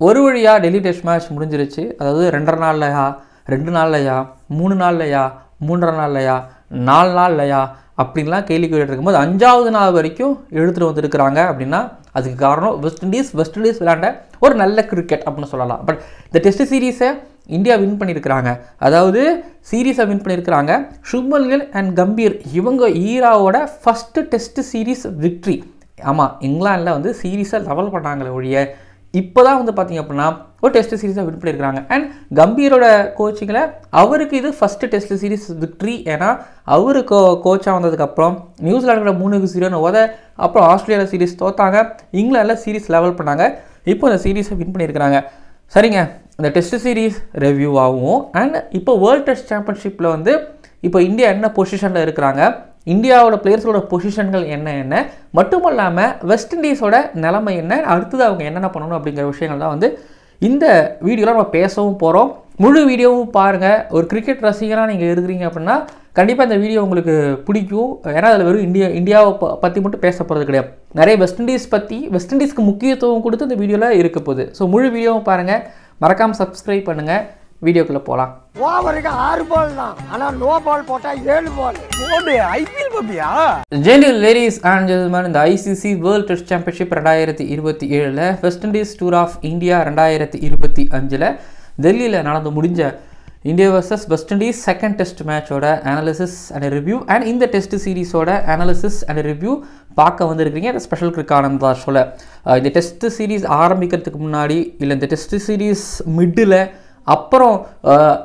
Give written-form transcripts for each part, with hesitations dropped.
ஒரு வழியா Delhi test match முடிஞ்சிருச்சு. அதாவது 2.5 நாள்லையா, 2 நாள்லையா, 3 நாள்லையா, 3.5 நாள்லையா, 4 நாள்லையா அப்படின்லாம் கேள்வி கேட்டுட்டு இருக்கும்போது 5வது நாள் வரைக்கும் எடுத்துகிட்டு வந்துருக்குறாங்க. அப்படின்னா அதுக்கு காரணம் வெஸ்ட் இண்டீஸ் விளையாண்ட ஒரு நல்ல கிரிக்கெட் அப்படின்னு சொல்லலாம். பட் இந்த டெஸ்ட் சீரீஸை இந்தியா வின் பண்ணியிருக்கிறாங்க. அதாவது சீரீஸை வின் பண்ணியிருக்கிறாங்க. சுப்மன் கில் அண்ட் கம்பீர் இவங்க ஈராவோட ஃபஸ்ட்டு டெஸ்ட் சீரீஸ் விக்ட்ரி. ஆமாம், இங்கிலாண்டில் வந்து சீரீஸை லெவல் பண்ணாங்களே ஒழிய இப்போ தான் வந்து பார்த்திங்க அப்படின்னா ஒரு டெஸ்ட் சீரீஸாக வின் பண்ணியிருக்கிறாங்க. அண்ட் கம்பீரோட கோச்சிங்கில் அவருக்கு இது ஃபஸ்ட்டு டெஸ்ட் சீரீஸ் விக்ட்ரி. ஏன்னா அவரு கோச்சாக வந்ததுக்கப்புறம் நியூசிலாண்டோட 3-0 அப்புறம் ஆஸ்திரேலியா சீரீஸ் தோத்தாங்க, இங்கிலாண்டில் சீரீஸ் லெவல் பண்ணாங்க. இப்போ இந்த சீரீஸை வின் பண்ணியிருக்கிறாங்க. சரிங்க, இந்த டெஸ்ட் சீரீஸ் ரிவ்யூ ஆகும். அண்ட் இப்போ வேர்ல்டு டெஸ்ட் சாம்பியன்ஷிப்பில் வந்து இப்போ இந்தியா என்ன பொசிஷனில் இருக்கிறாங்க, இந்தியாவோட பிளேயர்ஸோட பொசிஷன்கள் என்ன மட்டும் இல்லாமல் வெஸ்ட் இண்டீஸோட நிலைமை என்ன, அடுத்தது அவங்க என்னென்ன பண்ணணும் அப்படிங்கிற விஷயங்கள் தான் வந்து இந்த வீடியோவில் நம்ம பேசவும் போகிறோம். முழு வீடியோவும் பாருங்கள். ஒரு கிரிக்கெட் ரசிகராக நீங்கள் இருக்கிறீங்க அப்படின்னா கண்டிப்பாக இந்த வீடியோ உங்களுக்கு பிடிக்கும். ஏன்னா அதில் வெறும் இந்தியாவை பற்றி மட்டும் பேச போகிறது கிடையாது. நிறைய வெஸ்ட் இண்டீஸ்க்கு முக்கியத்துவம் கொடுத்து இந்த வீடியோவில் இருக்க போகுது. ஸோ முழு வீடியோவும் பாருங்கள், மறக்காமல் சப்ஸ்கிரைப் பண்ணுங்கள். வீடியோக்குள்ளே போகலாம். ஓவருக்கு 6 பால் தான், ஆனா நோ பால் போட்டா 7 பால் போடு. ஐபிஎல் பாப்பியா? ஜென்டில் லேடிஸ் அண்ட் ஜென்டில்மேன், இந்த ICC world test championship 2027 West Indies tour of India 2025 டெல்லியில் நடந்து முடிஞ்ச India versus West Indies second test மேட்சோட அனாலிசிஸ் அண்ட் ரிவ்யூ அண்ட் இந்த டெஸ்ட் சீரீஸோட அனாலிசிஸ் அண்ட் ரிவ்யூ பார்க்க வந்திருக்கிறீங்க. இந்த ஸ்பெஷல் கிரிக்கானந்தா ஷோவில் இந்த டெஸ்ட் சீரீஸ் ஆரம்பிக்கிறதுக்கு முன்னாடி இல்லை இந்த டெஸ்ட் சீரீஸ் மிட்டில் அப்புறம்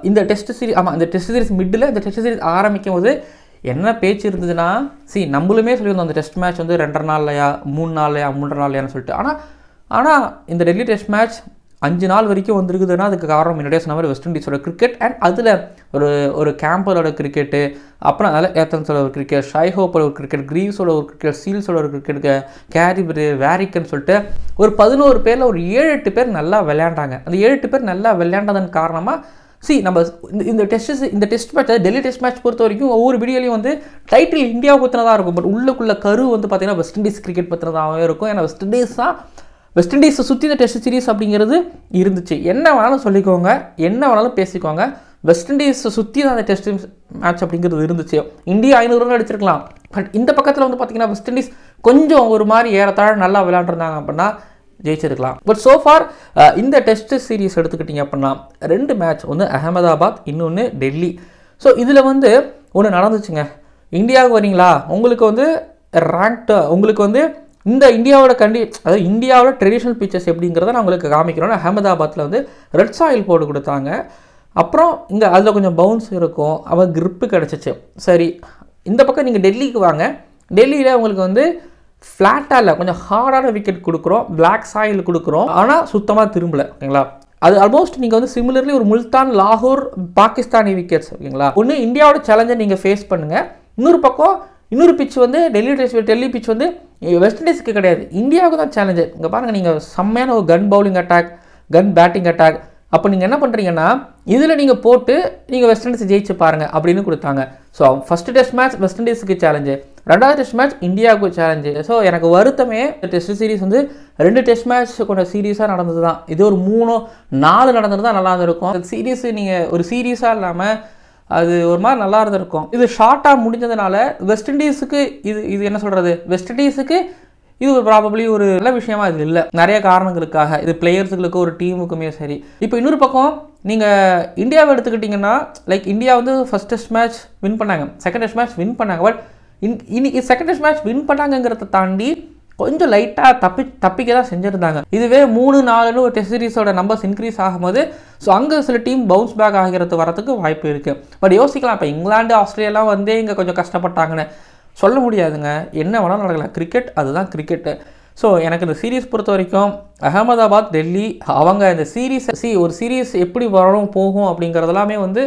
இந்த டெஸ்ட் சீரீஸ் மிட்டில் இந்த டெஸ்ட் சீரீஸ் ஆரம்பிக்கும் போது என்ன பேச்சு இருந்ததுன்னா, நம்மளுமே சொல்லியிருந்தோம் அந்த டெஸ்ட் மேட்ச் வந்து 2.5 நாள்லையா, 3 நாள்லையா, 3.5 நாள்லையான்னு சொல்லிட்டு. ஆனால் இந்த டெல்லி டெஸ்ட் மேட்ச் 5 நாள் வரைக்கும் வந்திருக்குதுன்னா அதுக்கு காரணம் முன்னாடியே சொன்ன மாதிரி வெஸ்ட் இண்டீஸோட கிரிக்கெட் அண்ட் அதில் ஒரு கேம்பரோட கிரிக்கெட்டு, அப்புறம் அதில் ஏத்தன்ஸோட ஒரு கிரிக்கெட், ஷைஹோப்போட ஒரு கிரிக்கெட், கிரீவ்ஸோட ஒரு கிரிக்கெட், சீல்ஸோட ஒரு கிரிக்கெட், கேரிபரு, வேரிக்கன்னு சொல்லிட்டு ஒரு 11 பேரில் ஒரு 7-8 பேர் நல்லா விளையாண்டாங்க. அந்த 7-8 பேர் நல்லா விளையாண்டதன் காரணமாக நம்ம இந்த test match, Delhi test match பொறுத்த வரைக்கும் ஒவ்வொரு வீடியோலையும் வந்து டைட்டில் இந்தியா பற்றினதாக இருக்கும். பட் உள்ளுக்குள்ள கரு வந்து பார்த்திங்கன்னா வெஸ்ட் இண்டீஸ் கிரிக்கெட் பற்றினதாகவே இருக்கும். ஏன்னா வெஸ்ட் இண்டீஸை சுற்றி இந்த டெஸ்ட் சீரீஸ் அப்படிங்கிறது இருந்துச்சு. என்ன வேணாலும் சொல்லிக்கோங்க, என்ன வேணாலும் பேசிக்கோங்க, வெஸ்ட் இண்டீஸை சுற்றி தான் அந்த டெஸ்ட் மேட்ச் அப்படிங்கிறது இருந்துச்சு. India 500 run அடிச்சிருக்கலாம். பட் இந்த பக்கத்தில் வந்து பார்த்திங்கன்னா வெஸ்ட் இண்டீஸ் கொஞ்சம் ஒரு மாதிரி ஏறத்தாழ நல்லா விளையாண்டுருந்தாங்க அப்படின்னா ஜெயிச்சிருக்கலாம். பட் சோஃபார் இந்த டெஸ்ட் சீரீஸ் எடுத்துக்கிட்டிங்க அப்படின்னா 2 மேட்ச், ஒன்று அகமதாபாத், இன்னொன்று டெல்லி. ஸோ இதில் வந்து ஒன்று நடந்துச்சுங்க. இந்தியாவுக்கு வரீங்களா, உங்களுக்கு வந்து உங்களுக்கு வந்து இந்த இந்தியாவோட அதாவது இந்தியாவோட ட்ரெடிஷ்னல் பிச்சர்ஸ் எப்படிங்கிறத நான் உங்களுக்கு காமிக்கிறோம். அகமதாபாத்தில் வந்து ரெட் சாயில் போட்டு கொடுத்தாங்க. அப்புறம் இங்கே அதில் கொஞ்சம் பவுன்ஸ் இருக்கும், அவன் கிரிப்பு கிடச்சிச்சு. சரி, இந்த பக்கம் நீங்கள் டெல்லிக்கு வாங்க. டெல்லியில் உங்களுக்கு வந்து ஃப்ளாட்டாக இல்லை, கொஞ்சம் ஹார்டான விக்கெட் கொடுக்குறோம், பிளாக் சாயில் கொடுக்குறோம், ஆனால் சுத்தமாக திரும்பலை. ஓகேங்களா? அது ஆல்மோஸ்ட் நீங்கள் வந்து சிமிலர்லி ஒரு முல்தான், லாகூர், பாகிஸ்தானி விக்கெட்ஸ். ஓகேங்களா? ஒன்று இந்தியாவோட சேலஞ்சை நீங்கள் ஃபேஸ் பண்ணுங்கள். இன்னொரு பிச் வந்து டெல்லி பிச் வந்து வெஸ்ட் இண்டீஸுக்கு கிடையாது, இந்தியாவுக்கு தான் சேலஞ்சு. இங்கே பாருங்கள், நீங்கள் செம்மையான ஒரு கன் பவுலிங் அட்டாக், கன் பேட்டிங் அட்டாக். அப்போ நீங்கள் என்ன பண்ணுறீங்கன்னா இதில் நீங்கள் போட்டு நீங்கள் வெஸ்ட் இண்டீஸ் ஜெயிச்சு பாருங்கள் அப்படின்னு கொடுத்தாங்க. So first test match West இண்டீஸுக்கு சேலஞ்சு, 2வது டெஸ்ட் மேட்ச் இந்தியாவுக்கு சேலஞ்சு. ஸோ எனக்கு வருத்தமே டெஸ்ட் சீரீஸ் வந்து 2 டெஸ்ட் மேட்ச் கொண்ட சீரீஸாக நடந்தது தான். இது ஒரு 3-4 நடந்தது தான் நல்லா இருந்திருக்கும். அந்த சீரீஸ் நீங்கள் ஒரு சீரீஸாக இல்லாமல் அது ஒரு மாதிரி நல்லா இருந்திருக்கும். இது ஷார்ட்டாக முடிஞ்சதுனால வெஸ்ட் இண்டீஸுக்கு இது என்ன சொல்கிறது, வெஸ்ட் இண்டீஸுக்கு இது ப்ராபப்ளி ஒரு நல்ல விஷயமா இது இல்லை, நிறைய காரணங்களுக்காக. இது பிளேயர்ஸுகளுக்கு ஒரு டீமுக்குமே சரி. இப்போ இன்னொரு பக்கம் நீங்கள் இந்தியாவை எடுத்துக்கிட்டிங்கன்னா, லைக் இந்தியா வந்து ஃபஸ்ட் டெஸ்ட் மேட்ச் வின் பண்ணாங்க, செகண்ட் டெஸ்ட் மேட்ச் வின் பண்ணாங்க. பட் இன்னைக்கு செகண்ட் டெஸ்ட் மேட்ச் வின் பண்ணாங்கிறத தாண்டி கொஞ்சம் லைட்டாக தப்பிக்க தான் செஞ்சுருந்தாங்க. இதுவே 3-4 ஒரு டெஸ்ட் சீரீஸோட நம்பர்ஸ் இன்க்ரீஸ் ஆகும்போது ஸோ அங்கே சில டீம் பவுன்ஸ் பேக் ஆகிறது வரதுக்கு வாய்ப்பு இருக்குது. பட் யோசிக்கலாம், இப்போ இங்கிலாந்து, ஆஸ்திரேலியாலாம் வந்து இங்கே கொஞ்சம் கஷ்டப்பட்டாங்கன்னு சொல்ல முடியாதுங்க. என்ன வேணாலும் நடக்கலாம், கிரிக்கெட் அதுதான் கிரிக்கெட்டு. ஸோ எனக்கு இந்த சீரீஸ் பொறுத்த வரைக்கும் அகமதாபாத், டெல்லி அவங்க இந்த ஒரு சீரீஸ் எப்படி வரணும் போகும் அப்படிங்கிறதெல்லாமே வந்து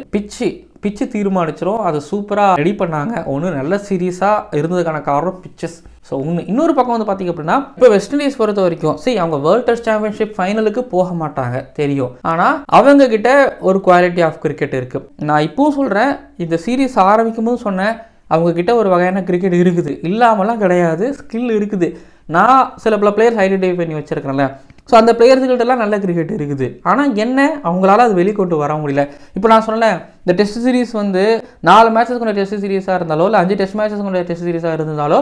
பிச்சு தீர்மானிச்சிடும். அது சூப்பராக ரெடி பண்ணாங்க. ஒன்று நல்ல சீரீஸாக இருந்ததுக்கான காரணம் பிச்சஸ். ஸோ இன்னொரு பக்கம் வந்து பார்த்திங்க அப்படின்னா இப்போ வெஸ்ட் இண்டீஸ் பொறுத்த வரைக்கும் அவங்க வேர்ல்டு டெஸ்ட் சாம்பியன்ஷிப் ஃபைனலுக்கு போக மாட்டாங்க தெரியும், ஆனால் அவங்க கிட்ட ஒரு குவாலிட்டி ஆஃப் கிரிக்கெட் இருக்குது. நான் இப்போவும் சொல்கிறேன், இந்த சீரீஸ் ஆரம்பிக்கும் போது சொன்னேன், அவங்கக்கிட்ட ஒரு வகையான கிரிக்கெட் இருக்குது, இல்லாமலாம் கிடையாது, ஸ்கில் இருக்குது. நான் சில பல பிளேயர்ஸ் ஐடென்டிஃபை பண்ணி வச்சுருக்கிறேன்ல, ஸோ அந்த பிளேயர்ஸ்கிட்டலாம் நல்ல கிரிக்கெட் இருக்குது. ஆனால் என்ன அவங்களால அது வெளிக்கொண்டு வர முடியல. இப்போ நான் சொன்னேன் இந்த டெஸ்ட் சீரிஸ் வந்து 4 மேட்சஸ் கொண்ட டெஸ்ட் சீரிஸாக இருந்தாலோ இல்லை 5 டெஸ்ட் மேட்சஸ் கொண்ட டெஸ்ட் சீரிஸாக இருந்தாலோ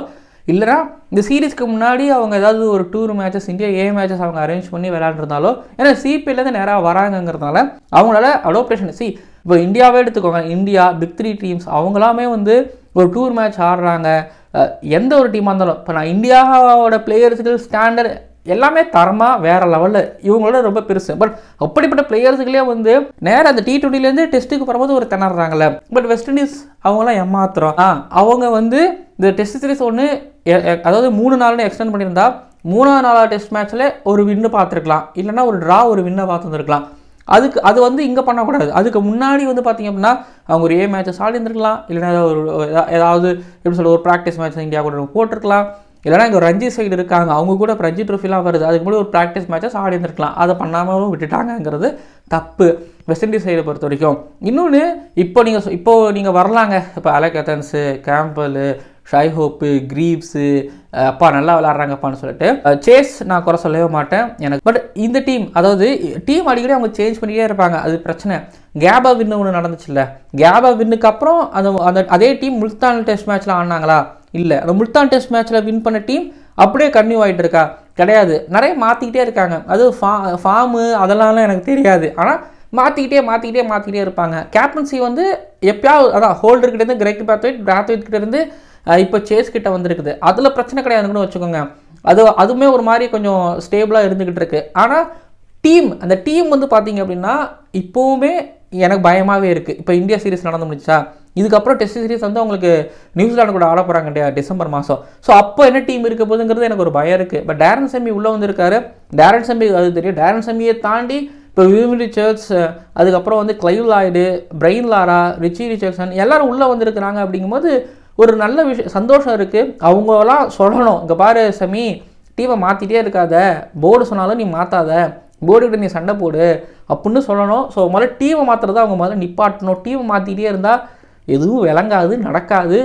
இல்லைனா இந்த சீரீஸ்க்கு முன்னாடி அவங்க ஏதாவது ஒரு டூர் மேட்சஸ் இந்தியா மேட்சஸ் அவங்க அரேஞ்ச் பண்ணி விளையாண்டுருந்தாலோ, ஏன்னா சிபிஎல்லேருந்து நேராக வராங்கிறதுனால அவங்களால அடோப்ரேஷன் இப்போ இந்தியாவே எடுத்துக்கோங்க. இந்தியா பிக் 3 டீம்ஸ் அவங்களாமே வந்து ஒரு டூர் மேட்ச் ஆடுறாங்க. எந்த ஒரு டீமாக இருந்தாலும் இப்போ நான் இந்தியாவோட பிளேயர்ஸுகள் ஸ்டாண்டர்ட் எல்லாமே தரமாக வேறு லெவலில் இவங்களோட ரொம்ப பெருசு. பட் அப்படிப்பட்ட பிளேயர்ஸுகளே வந்து நேராக அந்த T20லேருந்து டெஸ்ட்டுக்கு வரும்போது ஒரு திணறாங்கல்ல. பட் வெஸ்ட் இண்டீஸ் அவங்களாம் ஏமாத்துறோம். அவங்க வந்து இந்த டெஸ்ட் சீரிஸ் ஒன்று அதாவது 3 நாள்னு எக்ஸ்டெண்ட் பண்ணியிருந்தா 3ஆவது நாளாக டெஸ்ட் மேட்ச்சில் ஒரு வின்னு பார்த்துருக்கலாம், இல்லைனா ஒரு ட்ரா ஒரு வின்னை பார்த்துருந்துருக்கலாம். அது வந்து இங்கே பண்ணக்கூடாது. அதுக்கு முன்னாடி வந்து பார்த்திங்க அப்படின்னா அவங்க ஒரு மேட்சஸ் ஆடி இருந்திருக்கலாம், இல்லைனா ஏதாவது எப்படி சொல்ல ஒரு ப்ராக்டிஸ் மேட்ச் இந்தியா கூட போட்டிருக்கலாம், இல்லைனா இங்கே ரஞ்சி சைடு இருக்காங்க அவங்க கூட இப்போ ரஞ்சி ட்ரோஃபிலாம் வருது, அதுக்கு முன்னாடி ஒரு ப்ராக்டிஸ் மேட்சஸ் ஆடி இருந்திருக்கலாம். அதை பண்ணாமலும் விட்டுட்டாங்கங்கிறது தப்பு வெஸ்ட் இண்டீஸ் சைடை பொறுத்த வரைக்கும். இன்னொன்று இப்போ நீங்கள் வரலாங்க. இப்போ அலெக் எத்தன்ஸு, கேம்பல், ஷாய் ஹோப்பு, கிரீவ்ஸு அப்பா நல்லா விளாட்றாங்கப்பான்னு சொல்லிட்டு சேஸ் நான் குறை சொல்லவே மாட்டேன் எனக்கு. பட் இந்த டீம் அதாவது டீம் அடிக்கடி அவங்க சேஞ்ச் பண்ணிக்கிட்டே இருப்பாங்க, அது பிரச்சனை. கேபா வின்னு ஒன்று நடந்துச்சுல்ல, கேபா வின்னுக்கு அப்புறம் அந்த அதே டீம் முல்தான் டெஸ்ட் மேட்ச்சில் ஆடினாங்களா? இல்லை. அந்த முல்தான் டெஸ்ட் மேட்ச்சில் வின் பண்ண டீம் அப்படியே கன்டினியூ ஆகிட்டு இருக்கா? கிடையாது. நிறைய மாற்றிக்கிட்டே இருக்காங்க. அது ஃபார்மு அதெல்லாம் எனக்கு தெரியாது. ஆனால் மாற்றிக்கிட்டே இருப்பாங்க. கேப்டன்சி வந்து எப்பயாவது அதான் ஹோல்டர்கிட்டேருந்து கிரெக் பிராத்வைட் கிட்டேருந்து இப்போ சேஸ் கிட்ட வந்துருக்குது. அதில் பிரச்சனை கிடையாதுன்னு வச்சுக்கோங்க. அதுவுமே ஒரு மாதிரி கொஞ்சம் ஸ்டேபிளாக இருந்துக்கிட்டு இருக்கு. ஆனால் அந்த டீம் வந்து பார்த்தீங்க அப்படின்னா இப்போவுமே எனக்கு பயமாகவே இருக்குது. இப்போ இந்தியா சீரிஸ் நடந்து முடிச்சா, இதுக்கப்புறம் டெஸ்ட் சீரிஸ் வந்து அவங்களுக்கு நியூசிலாந்து கூட ஆட போகிறாங்க இல்லையா டிசம்பர் மாதம். ஸோ அப்போ என்ன டீம் இருக்க போகுதுங்கிறது எனக்கு ஒரு பயம் இருக்குது. பட் டேரன் செம்மி உள்ளே வந்திருக்காரு. டேரன் செம்மி அது தெரியும். டேரன் செம்மியை தாண்டி இப்போ விவின் ரிச்சர்ட்ஸ், அதுக்கப்புறம் வந்து Clive Lloyd, Brian Lara, Richie Richardson எல்லாரும் உள்ளே வந்திருக்கிறாங்க. அப்படிங்கும்போது ஒரு நல்ல விஷயம், சந்தோஷம் இருக்குது. அவங்களாம் சொல்லணும், இங்கே பாரு செமி டீமை மாற்றிட்டே இருக்காத, போர்டு சொன்னாலும் நீ மாற்றாத, போர்டுக்கிட்ட நீ சண்டை போடு அப்படின்னு சொல்லணும். ஸோ முதல்ல டீமை மாற்றுறதா அவங்க முதல்ல நிப்பாட்டணும். டீமை மாற்றிக்கிட்டே இருந்தால் எதுவும் விளங்காது, நடக்காது,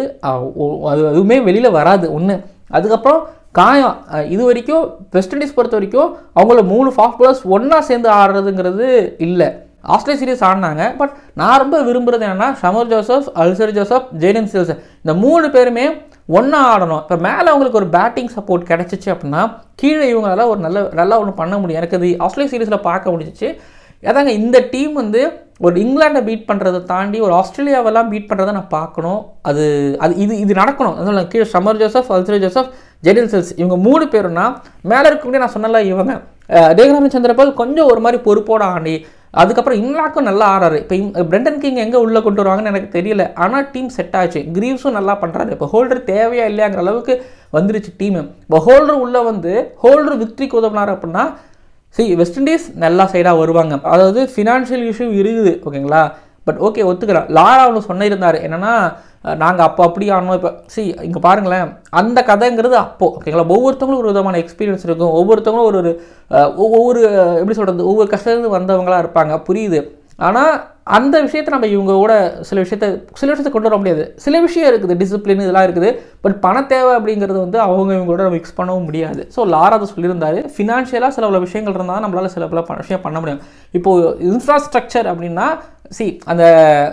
அதுவுமே வெளியில் வராது ஒன்று. அதுக்கப்புறம் காயம். இது வரைக்கும் வெஸ்ட் இண்டீஸ் பொறுத்த வரைக்கும் அவங்கள 3 ஃபாஸ்ட் பாலர்ஸ் ஒன்றா சேர்ந்து ஆடுறதுங்கிறது இல்லை. ஆஸ்திரேலியா சீரிஸ் ஆடினாங்க. பட் நான் ரொம்ப விரும்புகிறது என்னென்னா Shamar Joseph, ulcer Joseph, Jaden silks இந்த 3 பேருமே ஒன்றா ஆடணும். இப்போ மேலே அவங்களுக்கு ஒரு பேட்டிங் சப்போர்ட் கிடச்சிச்சு அப்படின்னா கீழே இவங்களால ஒரு நல்லா ஒன்று பண்ண முடியும். எனக்கு அது ஆஸ்திரேலியா சீரிஸில் பார்க்க முடிஞ்சிச்சு. அதாங்க இந்த டீம் வந்து ஒரு இங்கிலாண்டை பீட் பண்ணுறதை தாண்டி ஒரு ஆஸ்திரேலியாவெல்லாம் பீட் பண்ணுறதை நான் பார்க்கணும். இது நடக்கணும். அதனால் கீழே Shamar Joseph, ulcer Joseph, Jaden silks இவங்க 3 பேருன்னா மேலே இருக்கக்கூடிய நான் சொன்னல இவங்க டேகன் சந்திரபால் கொஞ்சம் ஒரு மாதிரி பொறுப்போட ஆடி, அதுக்கப்புறம் இங்கிலாக்கும் நல்லா ஆடுறாரு. இப்போ பிரெண்டன் கிங் எங்கே உள்ளே கொண்டு வருவாங்கன்னு எனக்கு தெரியல. ஆனால் டீம் செட் ஆச்சு. கிரீவ்ஸும் நல்லா பண்ணுறாரு. இப்போ ஹோல்டர் தேவையா இல்லையாங்கிற அளவுக்கு வந்துருச்சு டீமு. இப்போ ஹோல்டர் உள்ளே வந்து ஹோல்டர் விக்ட்ரிக்கு உதவினார் அப்படின்னா வெஸ்ட் இண்டீஸ் நல்லா சைடாக வருவாங்க. அதாவது ஃபினான்ஷியல் இஷ்யூ இருக்குது, ஓகேங்களா. பட் ஓகே ஒத்துக்கிறேன். லாரா ஒன்று சொன்னிருந்தார் என்னென்னா நாங்கள் அப்படி ஆனோம். இப்போ இங்கே பாருங்களேன், அந்த கதைங்கிறது அப்போது ஓகேங்களா. ஒவ்வொருத்தவங்களும் ஒரு விதமான எக்ஸ்பீரியன்ஸ் இருக்கும். ஒவ்வொருத்தவங்களும் ஒவ்வொரு எப்படி சொல்கிறது, ஒவ்வொரு கஷ்டத்துலேருந்து வந்தவங்களாக இருப்பாங்க, புரியுது. ஆனால் அந்த விஷயத்தை நம்ம இவங்களோட சில விஷயத்தை கொண்டு வர முடியாது. சில விஷயம் இருக்குது, டிசிப்ளின் இதெல்லாம் இருக்குது. பட் பண தேவை அப்படிங்கிறது வந்து அவங்களோட மிக்ஸ் பண்ணவும் முடியாது. ஸோ லாரா அதை சொல்லியிருந்தாரு. ஃபினான்ஷியலாக சில விஷயங்கள் இருந்தால் நம்மளால் சில விஷயம் பண்ண முடியும். இப்போது இன்ஃப்ராஸ்ட்ரக்சர் அப்படின்னா அந்த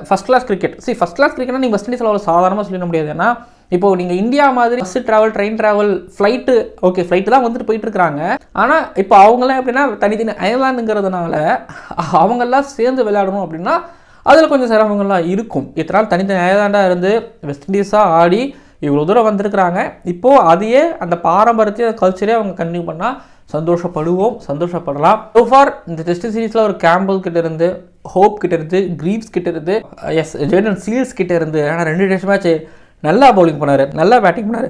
ஃபஸ்ட் கிளாஸ் கிரிக்கெட்னா நீங்கள் வெஸ்ட் இண்டீஸில் அவ்வளோ சாதாரணமாக சொல்லிட முடியாது. ஏன்னா இப்போது நீங்கள் இந்தியா மாதிரி bus travel, train travel, flight okay flight தான் வந்துட்டு போயிட்டுருக்காங்க. ஆனால் இப்போ அவங்களாம் எப்படின்னா தனித்தனி அயர்லாண்டுங்கிறதுனால அவங்கெல்லாம் சேர்ந்து விளையாடணும் அப்படின்னா அதில் கொஞ்சம் சிரமங்கள்லாம் இருக்கும். இத்தனை நாள் தனித்தனி அயர்லாண்டாக இருந்து வெஸ்ட் இண்டீஸாக ஆடி இவ்வளோ தூரம் வந்திருக்கிறாங்க. இப்போது அதையே அந்த பாரம்பரியத்தை கல்ச்சரே அவங்க கண்டினியூ பண்ணால் சந்தோஷப்படலாம். சோஃபார் இந்த டெஸ்ட் சீரீஸில் ஒரு கேம்பல் கிட்ட இருந்து, ஹோப் கிட்ட இருந்து, கிரீவ்ஸ் கிட்ட இருந்து, ஜேடன் சீல்ஸ் கிட்ட இருந்து, ஆனால் 2 டெஸ்ட் மேட்ச் நல்லா பவுலிங் பண்ணார், நல்லா பேட்டிங் பண்ணார்.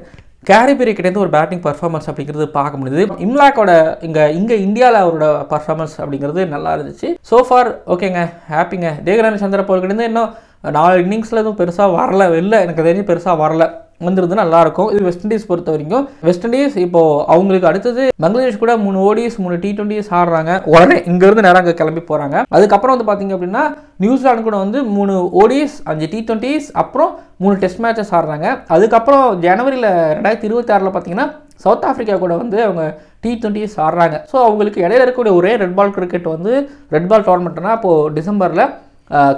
கேரிபெரி கிட்டேருந்து ஒரு பேட்டிங் பர்ஃபார்மன்ஸ் அப்படிங்கிறது பார்க்க முடியுது. இம்லாக்கோட இங்கே இந்தியாவில் அவரோட பர்ஃபார்மன்ஸ் அப்படிங்கிறது நல்லா இருந்துச்சு. சோஃபார் ஓகேங்க, ஹாப்பிங்க. டேகன் சந்திரபால் கிட்டேருந்து இன்னும் 4 இன்னிங்ஸில் எதுவும் பெருசாக வரல, எனக்கு தெரிஞ்சு பெருசாக வரல, வந்துருந்து நல்லாயிருக்கும். இது வெஸ்ட் இண்டீஸ் பொறுத்த வரைக்கும். வெஸ்ட் இண்டீஸ் இப்போது அவங்களுக்கு அடுத்தது பங்களாதேஷ் கூட 3 ODIs 3 T20s ஆடுறாங்க. உடனே இங்கேருந்து நேரம் அங்கே கிளம்பி போகிறாங்க. அதுக்கப்புறம் வந்து பார்த்தீங்க அப்படின்னா நியூசிலாந்து கூட வந்து 3 ODIs 5 T20s அப்புறம் 3 டெஸ்ட் மேட்சஸ் ஆடுறாங்க. அதுக்கப்புறம் ஜனவரியில் 2026 பார்த்தீங்கன்னா சவுத் ஆஃப்ரிக்கா கூட வந்து அவங்க T20s ஆடுறாங்க. ஸோ அவங்களுக்கு இடையில இருக்கக்கூடிய ஒரே ரெட் பால் கிரிக்கெட் வந்து ரெட் பால் டோர்னமெண்ட்னா இப்போது டிசம்பரில்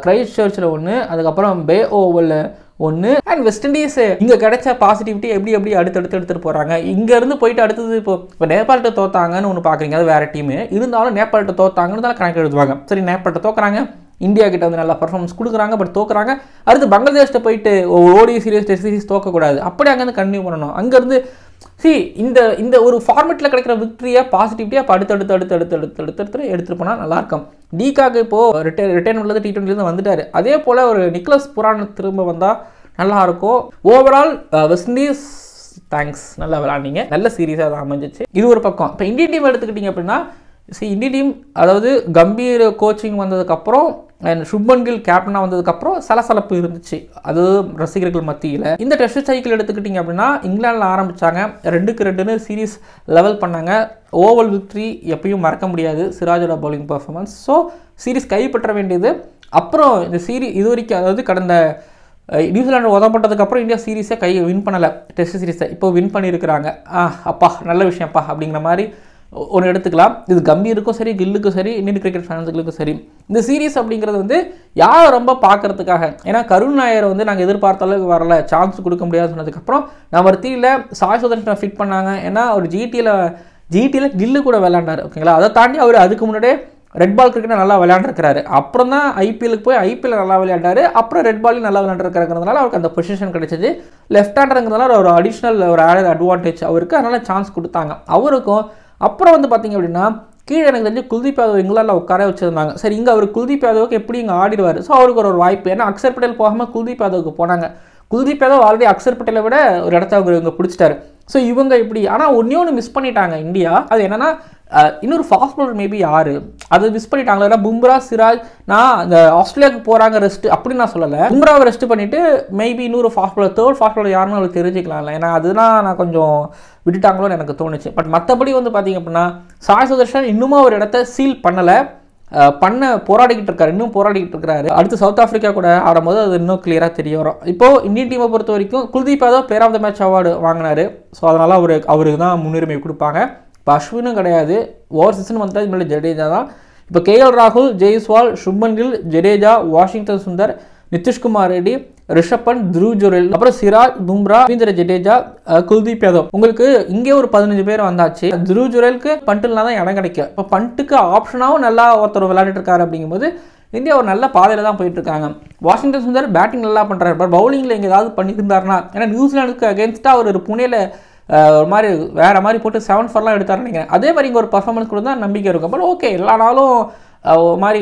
கிரைஸ்ட் சர்ச்சில் ஒன்று, அதுக்கப்புறம் பே ஓவலில் ஒன்று, அண்ட் வெஸ்ட் இண்டீஸ் இங்கே கிடைச்ச பாசிட்டிவிட்டி எப்படி அடுத்தடுத்து எடுத்துகிட்டு போகிறாங்க. இங்கேருந்து போயிட்டு அடுத்தது இப்போ நேபாள்கிட்ட தோத்தாங்கன்னு ஒன்று பார்க்குறீங்க, அது வேறு டீமு. இருந்தாலும் நேபாள்கிட்ட தோத்தாங்கன்னு தான் கணக்கு எழுதுவாங்க. சரி, நேபாள்கிட்ட தோக்குறாங்க, இந்தியா கிட்ட வந்து நல்லா பர்ஃபார்மன்ஸ் கொடுக்குறாங்க, பட் தோக்குறாங்க. அடுத்து பங்களாதேஷ்ட போயிட்டு ஓடி சீரியஸ் டெஸ்ட் சீரிஸ் தோக்கக்கூடாது, அப்படி அங்கேருந்து கண்டினியூ பண்ணணும். அங்கேருந்து இந்த ஒரு ஃபார்மெட்டில் கிடைக்கிற விக்டரியை பாசிட்டிவிட்டியாக இப்போ அடுத்தடுத்து எடுத்துகிட்டு போனால் நல்லாயிருக்கும். டிகாக்கு இப்போது ரிட்டைர்மெண்ட்லேருந்து T20 வந்துட்டார். அதே போல் ஒரு நிக்லஸ் புரான் திரும்ப வந்தால் நல்லாயிருக்கும். ஓவரால் வெஸ்ட் இண்டீஸ் தேங்க்ஸ், நல்லா விளாண்டிங்க, நல்ல சீரீஸாக அது அமைஞ்சிச்சு. இது ஒரு பக்கம். இப்போ இந்தியன் டீம் எடுத்துக்கிட்டிங்க அப்படின்னா, இந்தியன் டீம் அதாவது கம்பீர் கோச்சிங் வந்ததுக்கப்புறம் அண்ட் சுப்மன் கில் கேப்டனாக வந்ததுக்கப்புறம் சலசலப்பு இருந்துச்சு, அது ரசிகர்கள் மத்தியில். இந்த டெஸ்ட் சைக்கிள் எடுத்துக்கிட்டிங்க அப்படின்னா இங்கிலாண்டில் ஆரம்பித்தாங்க, 2-2 சீரீஸ் லெவல் பண்ணாங்க. ஓவல் விக்ட்ரி எப்பயும் மறக்க முடியாது சிராஜோட பவுலிங் பர்ஃபார்மன்ஸ். ஸோ சீரீஸ் கைப்பற்ற வேண்டியது. அப்புறம் இந்த இது வரைக்கும் அதாவது கடந்த நியூசிலாண்டு உதப்பட்டதுக்கப்புறம் இந்தியா சீரீஸை வின் பண்ணலை, டெஸ்ட் சீரீஸை இப்போ வின் பண்ணியிருக்கிறாங்க. அப்பா நல்ல விஷயம்ப்பா அப்படிங்கிற மாதிரி ஒன்று எடுத்துக்கலாம். இது கம்பீருக்கும் சரி, கில்லுக்கும் சரி, இந்தியன் கிரிக்கெட் ஃபேன்ஸுகளுக்கும் சரி. இந்த சீரீஸ் அப்படிங்கிறது வந்து யாரை ரொம்ப பார்க்கறதுக்காக, ஏன்னா கருண் நாயர் வந்து நாங்கள் எதிர்பார்த்த அளவுக்கு வரல, சான்ஸ் கொடுக்க முடியாதுன்னு சொன்னதுக்கப்புறம் நம்பர் 3ல சாய் சுதர்ஷனை ஃபிட் பண்ணாங்க. ஏன்னா அவர் ஜிடியில் கில்லு கூட விளையாண்டார், ஓகேங்களா. அதை தாண்டி அவர் அதுக்கு முன்னாடியே ரெட் பால் கிரிக்கெட்டை நல்லா விளையாண்டுருக்கிறாரு. அப்புறம் தான் ஐபிஎலுக்கு போய் ஐபிஎல் நல்லா விளையாண்டாரு. அப்புறம் ரெட் பாலையும் நல்லா விளையாண்டுருக்கிறதுனால அவருக்கு அந்த பொசிஷன் கிடைச்சிது. லெஃப்ட் ஹேண்டருங்கிறதுனால ஒரு அடிஷ்னல் ஒரு ஆடட் அட்வான்டேஜ் அவருக்கு, அதனால் சான்ஸ் கொடுத்தாங்க அவருக்கும். அப்புறம் வந்து பார்த்திங்க அப்படின்னா கீழே எனக்கு தெரிஞ்சு குல்தீப் யாதவ் இங்கிலாண்டில் உட்கார வச்சுருந்தாங்க. சரி, இங்கே அவர் குல்தீப் யாதவுக்கு எப்படி இங்கே ஆடிடுவார். ஸோ அவருக்கு ஒரு வாய்ப்பு. ஏன்னா அக்ஷர் பட்டேல் போகாமல் குல்தீப் யாதவுக்கு போனாங்க. குல்தீப் யாதவ் ஆல்ரெடி அக்ஷர் பட்டேலை விட ஒரு இடத்த அவங்க இங்கே பிடிச்சிட்டாரு. ஸோ இவங்க இப்படி, ஆனால் ஒன்று மிஸ் பண்ணிட்டாங்க இந்தியா. அது என்னென்னா இன்னொரு ஃபாஸ்ட் பவுலர் மேபி யார் அதை மிஸ் பண்ணிட்டாங்களா. ஏன்னா பும்ரா, சிராஜ், நான் இந்த ஆஸ்திரேலியாவுக்கு போகிறாங்க ரெஸ்ட் அப்படின்னு நான் சொல்லலை. பும்ராவை ரெஸ்ட் பண்ணிவிட்டு மேபி இன்னொரு fast bowler, third fast bowler யாருன்னு அவங்களுக்கு தெரிஞ்சுக்கலாம்ல. ஏன்னா அதுதான் நான் கொஞ்சம் விட்டுட்டாங்களோன்னு எனக்கு தோணுச்சு. பட் மற்றபடி வந்து பார்த்திங்க அப்படின்னா சாய் சுதர்ஷன் இன்னுமும் ஒரு இடத்த சீல் பண்ணலை, போராடிக்கிட்டு இருக்காரு, இன்னும் போராடிக்கிட்டு இருக்கிறாரு. அடுத்து சவுத் ஆஃப்ரிக்கா கூட ஆடும்போது அது இன்னும் கிளியராக தெரிய வரும். இப்போது இந்தியன் டீமை பொறுத்த வரைக்கும் Kuldeep Yadav player of the match award வாங்கினார். ஸோ அதனால் அவருக்கு தான் முன்னுரிமை கொடுப்பாங்க. இப்போ அஸ்வினும் கிடையாது, ஓவர் சீசன் வந்துட்டு முன்னாடி ஜடேஜா தான். இப்போ KL ராகுல், ஜெய்ஸ்வால், சுப்மன் கில், ஜடேஜா, வாஷிங்டன் சுந்தர், நிதிஷ்குமார் ரெட்டி, ரிஷப் பண்ட், த்ருவ் ஜுரேல், அப்புறம் சிராஜ், பும்ரா, ரவீந்திர ஜடேஜா, குல்தீப் யாதவ். உங்களுக்கு இங்கே ஒரு 15 பேர் வந்தாச்சு. த்ருவ் ஜுரேலுக்கு பண்ட்டுலாம் தான் இடம் கிடைக்கும். இப்போ பண்ட்டுக்கு ஆப்ஷனாகவும் நல்லா ஒருத்தர் விளையாடிட்டு இருக்காரு. அப்படிங்கும்போது இந்தியா ஒரு நல்ல பாதையில் தான் போயிட்டு இருக்காங்க. வாஷிங்டன் சுந்தர் பேட்டிங் நல்லா பண்ணுறாரு, பட் பவுலிங்கில் இங்கே ஏதாவது பண்ணியிருந்தாருன்னா, ஏன்னா நியூசிலாண்டுக்கு அகேன்ஸ்டாக ஒரு புனேல ஒரு மாதிரி வேறு மாதிரி போட்டு 7 4 எடுத்தாருன்னு நினைக்கிறேன். அதே மாதிரி இங்கே ஒரு பர்ஃபார்மன்ஸ் கூட தான் நம்பிக்கை இருக்கும். பட் ஓகே, எல்லா நாளும் மாதிரி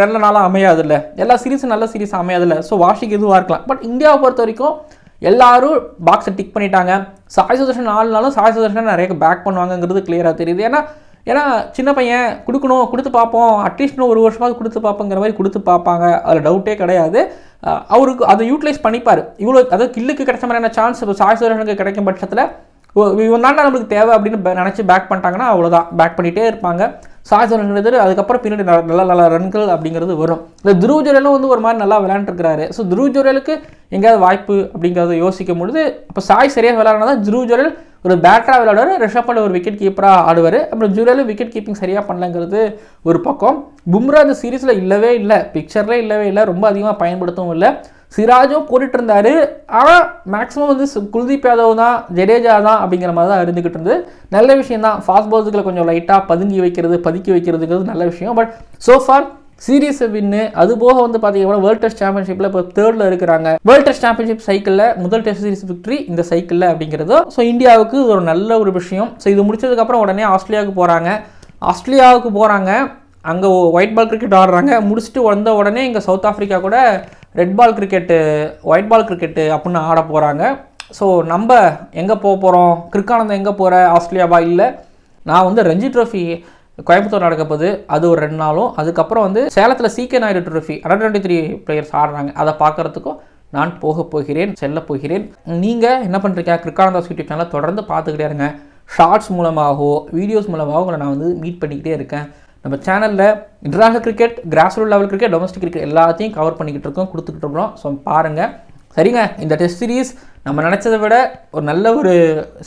நல்ல நாளாக அமையாது இல்லை, எல்லா சீரீஸும் நல்ல சீரீஸ் அமையாதில்ல. ஸோ வாஷிக்கு இதுவாக இருக்கலாம். பட் இந்தியாவை பொறுத்த வரைக்கும் எல்லாரும் பாக்ஸை டிக் பண்ணிட்டாங்க. சாய் சுதர்ஷன் 4 நாளும் சாய் சுதர்ஷன் நிறைய பேக் பண்ணுவாங்கங்கிறது கிளியராக தெரியுது. ஏன்னா சின்ன பையன் கொடுத்து பார்ப்போம், அட்லீஸ்ட் இன்னும் ஒரு வருஷமாவது கொடுத்து பார்ப்போங்கிற மாதிரி கொடுத்து பார்ப்பாங்க, அதில் டவுட்டே கிடையாது. அவருக்கு அதை யூட்டிலைஸ் பண்ணிப்பார். இவ்வளோ அதாவது கில்லுக்கு கிடைச்ச மாதிரியான சான்ஸ் இப்போ சாய் சுதர்ஷனுக்கு கிடைக்கும் பட்சத்தில் இவன் தாண்டா நம்மளுக்கு தேவை அப்படின்னு நினச்சி பேக் பண்ணிட்டாங்கன்னா அவ்வளோதான், பேக் பண்ணிகிட்டே இருப்பாங்க. சாய் சுதர்ஷன் அதுக்கப்புறம் பின்னாடி நல்ல ரன்கள் அப்படிங்கிறது வரும். இந்த த்ருவ் ஜுரேலும் வந்து ஒரு மாதிரி நல்லா விளையாண்டுருக்கிறாரு. ஸோ த்ருவ் ஜுரேலுக்கு எங்கேயாவது வாய்ப்பு அப்படிங்கிறத யோசிக்கும் பொழுது இப்போ சாய் சரியாக விளையாடுனா தான் த்ருவ் ஜுரேல் ஒரு பேட்டராக விளையாடுவார், ரிஷப் பண்ட் ஒரு விக்கெட் கீப்பராக ஆடுவார். அப்புறம் ஜுரேலும் விக்கெட் கீப்பிங் சரியாக பண்ணலங்கிறது ஒரு பக்கம். பும்ரா இந்த சீரீஸில் இல்லவே இல்லை, பிக்சர்லேயே இல்லவே இல்லை, ரொம்ப அதிகமாக பயன்படுத்தவும் இல்லை. சிராஜும் போட்டுட்டு இருந்தார், ஆனால் மேக்ஸிமம் வந்து குல்தீப் யாதவ் தான், ஜடேஜா தான் அப்படிங்கிற மாதிரி தான் இருந்துக்கிட்டு இருந்தது. நல்ல விஷயம் தான், ஃபாஸ்ட் பால்ஸுகளை கொஞ்சம் லைட்டாக பதுக்கி வைக்கிறதுங்கிறது நல்ல விஷயம். பட் சோஃபார் சீரீஸ் வின்னு, அது போக வந்து பார்த்தீங்கன்னா வேர்ல்ட் டெஸ்ட் சாம்பியன்ஷிப்பில் இப்போ 3rd இருக்காங்க. வேர்ல்ட் டெஸ்ட் சாம்பியன்ஷிப் சைக்கிளில் முதல் டெஸ்ட் சீரிஸ் விக்டரி இந்த சைக்கிளில் அப்படிங்கிறது ஸோ இந்தியாவுக்கு ஒரு நல்ல ஒரு விஷயம். ஸோ இது முடிச்சதுக்கப்புறம் உடனே ஆஸ்திரேலியாவுக்கு போகிறாங்க. அங்கே ஒயிட் பால் கிரிக்கெட் ஆடுறாங்க. முடிச்சுட்டு வந்த உடனே இங்கே சவுத் ஆஃப்ரிக்கா கூட ஒயிட் பால் கிரிக்கெட்டு அப்படின்னு ஆட போகிறாங்க. ஸோ நம்ம எங்கே போகிறோம், கிரிக்கானந்தம் எங்கே போகிற, ஆஸ்திரேலியாவா? இல்லை, நான் வந்து ரஞ்சி ட்ரோஃபி கோயம்புத்தூர் நடக்க போகுது, அது ஒரு 2 நாளும். அதுக்கப்புறம் வந்து சேலத்தில் CK Naidu trophy under-23 players ஆடுறாங்க, அதை பார்க்குறதுக்கும் நான் செல்ல போகிறேன். நீங்கள் என்ன பண்ணுறீங்க, கிரிக்கானந்தாஸ் யூடியூப் சேனலை தொடர்ந்து பார்த்துக்கிட்டே இருங்க. ஷார்ட்ஸ் மூலமாகவோ வீடியோஸ் மூலமாகவோ உங்களை நான் வந்து மீட் பண்ணிக்கிட்டே இருக்கேன். நம்ம சேனலில் international cricket, grass root level cricket, domestic cricket எல்லாத்தையும் கவர் பண்ணிக்கிட்டு இருக்கோம், கொடுத்துக்கிட்டு இருக்கிறோம். ஸோ பாருங்கள், சரிங்க, இந்த டெஸ்ட் சீரீஸ் நம்ம நினச்சதை விட ஒரு நல்ல ஒரு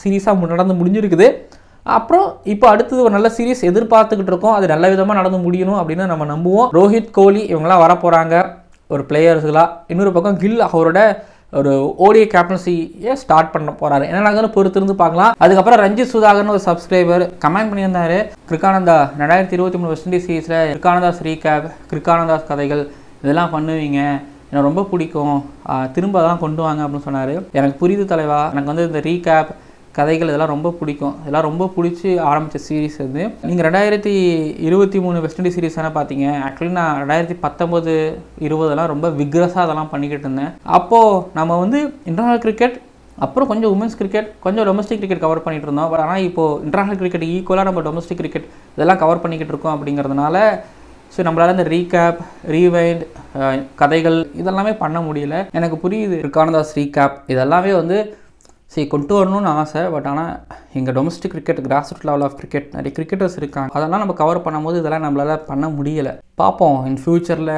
சீரீஸாக நடந்து முடிஞ்சிருக்குது. அப்புறம் இப்போ அடுத்தது ஒரு நல்ல சீரீஸ் எதிர்பார்த்துக்கிட்டு இருக்கோம். அது நல்ல விதமாக நடந்து முடியணும் அப்படின்னு நம்ம நம்புவோம். ரோஹித் கோலி இவங்களாம் வரப்போகிறாங்க ஒரு பிளேயர்ஸ்களாக. இன்னொரு பக்கம் கில் அவரோட ஒரு ஓடிஐ கேப்டன்சியை ஸ்டார்ட் பண்ண போகிறாரு. என்னென்னாங்கன்னு பொறுத்திருந்து பார்க்கலாம். அதுக்கப்புறம் ரஞ்சித் சுதாகர்னு ஒரு சப்ஸ்கிரைபர் கமெண்ட் பண்ணியிருந்தாரு, கிருக்கானந்தா 2023 வெஸ்ட் இண்டீஸ் சீரீஸில் கிருக்கானந்தாஸ் ரீகேப், கிருக்கானந்தாஸ் கதைகள் இதெல்லாம் பண்ணுவீங்க, எனக்கு ரொம்ப பிடிக்கும், திரும்ப அதெல்லாம் கொண்டு வாங்க அப்படின்னு சொன்னார். எனக்கு புரியுது தலைவா, எனக்கு வந்து இந்த ரீகேப் கதைகள் இதெல்லாம் ரொம்ப பிடிக்கும். இதெல்லாம் ரொம்ப பிடிச்சி ஆரம்பித்த சீரீஸ் இது. நீங்கள் 2023 வெஸ்ட் இண்டீஸ் சீரீஸ் தானே பார்த்தீங்க. ஆக்சுவலி நான் 2019-20 ரொம்ப விக்ரஸாக அதெல்லாம் பண்ணிக்கிட்டு இருந்தேன். அப்போது நம்ம வந்து இன்டர்நேஷனல் கிரிக்கெட், அப்புறம் கொஞ்சம் உமன்ஸ் கிரிக்கெட், கொஞ்சம் டொமஸ்டிக் கிரிக்கெட் கவர் பண்ணிகிட்டு இருந்தோம். பட் ஆனால் இப்போது இன்டர்நேஷனல் கிரிக்கெட் ஈக்குவலாக நம்ம டொமஸ்டிக் கிரிக்கெட் இதெல்லாம் கவர் பண்ணிக்கிட்டு இருக்கோம். அப்படிங்கிறதுனால ஸோ நம்மளால் இந்த ரீகேப், ரீவைண்ட் கதைகள் இதெல்லாமே பண்ண முடியல. எனக்கு புரியுது கிருக்கானந்தாஸ் ரீகேப் இதெல்லாமே வந்து சரி கொண்டு வரணும்னு ஆசை. பட் ஆனால் எங்கள் domestic cricket, grass root level of cricket நிறைய கிரிக்கெட்டர்ஸ் இருக்காங்க. அதெல்லாம் நம்ம கவர் பண்ணும்போது இதெல்லாம் நம்மளால் பண்ண முடியலை. பார்ப்போம் இன் ஃப்யூச்சரில்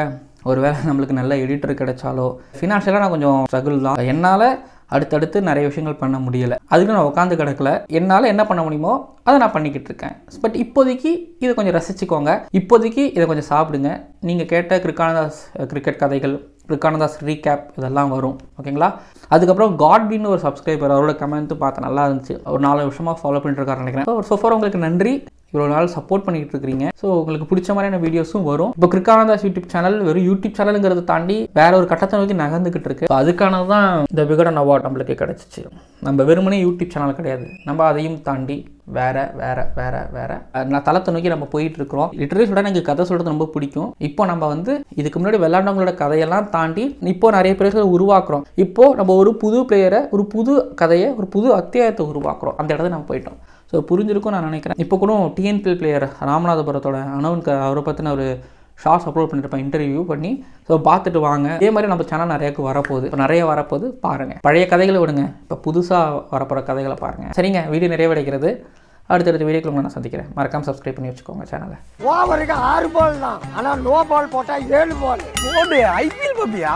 ஒரு வேளை நம்மளுக்கு நல்ல எடிட்டர் கிடைச்சாலோ. ஃபினான்ஷியலாக நான் கொஞ்சம் ஸ்ட்ரகிள் தான். என்னால் அடுத்தடுத்து நிறைய விஷயங்கள் பண்ண முடியலை. அதுக்கு நான் உட்காந்து கிடக்கல. என்னால் என்ன பண்ண முடியுமோ அதை நான் பண்ணிக்கிட்டு இருக்கேன். பட் இப்போதைக்கு இதை கொஞ்சம் ரசிச்சுக்கோங்க. இப்போதைக்கு இதை கொஞ்சம் சாப்பிடுங்க. நீங்கள் கேட்ட கிருக்கானந்தாஸ் கிரிக்கெட் கதைகள், கிருக்கானந்தாஸ் ரீகேப் இதெல்லாம் வரும். ஓகேங்களா? அதுக்கப்புறம் காட்வின்னு ஒரு சப்ஸ்கிரைபர், அவரோட கமெண்ட்டும் பார்த்தேன், நல்லா இருந்துச்சு. ஒரு 4 வருஷமாக ஃபாலோ பண்ணிட்டு இருக்காருன்னு நினைக்கிறேன். ஸோ ஃபார் உங்களுக்கு நன்றி, இவ்வளோ நாள் சப்போர்ட் பண்ணிக்கிட்டு இருக்கிறீங்க. ஸோ உங்களுக்கு பிடிச்ச மாதிரியான வீடியோஸும் வரும். இப்போ கிருக்கானந்தாஸ் யூடியூப் சேனல் வெறும் யூடியூப் சேனலுங்கிறத தாண்டி வேற ஒரு கட்டத்தை நோக்கி நகர்ந்துக்கிட்டு இருக்கு. அதுக்கானது தான் இந்த விகடன் அவார்ட் நம்மளுக்கு கிடச்சிச்சு. நம்ம வெறுமனே யூடியூப் சேனல் கிடையாது, நம்ம அதையும் தாண்டி வேற நான் தளத்தை நோக்கி நம்ம போயிட்டு இருக்கிறோம். லிட்டரலி சொல்ல எனக்கு கதை சொல்கிறது ரொம்ப பிடிக்கும். இப்போ நம்ம வந்து இதுக்கு முன்னாடி விளையாண்டவங்களோட கதையெல்லாம் தாண்டி இப்போ நிறைய பேர்களை உருவாக்குறோம். இப்போ நம்ம ஒரு புது பிளேயரை, ஒரு புது கதையை, ஒரு புது அத்தியாயத்தை உருவாக்குறோம். அந்த இடத்துல நம்ம போயிட்டோம். ஸோ புரிஞ்சிருக்கும் நான் நினைக்கிறேன். இப்போ கூட டிஎன்பிஎல் பிளேயர் ராமநாதபுரத்தோட அவரை பற்றின ஒரு ஷார்ட்ஸ் அப்லோட் பண்ணியிருப்பேன், இன்டர்வியூ பண்ணி. ஸோ பார்த்துட்டு வாங்க. இதே மாதிரி நம்ம சேனல் நிறையாக்கு வரப்போகுது. இப்போ நிறைய வரப்போகுது, பாருங்கள். பழைய கதைகளை விடுங்க, இப்போ புதுசாக வரப்போகிற கதைகளை பாருங்கள். சரிங்க, வீடியோ நிறைவடைகிறது. அடுத்தடுத்த வீடியோக்குள்ள நான் சந்திக்கிறேன். மறக்காம சப்ஸ்கிரைப் பண்ணி வச்சுக்கோங்க சேனலை. ஓவருக்கு 6 பால் தான், ஆனால் நோ பால் போட்டால் 7 பால். ஐபிஎல் பப்பியா?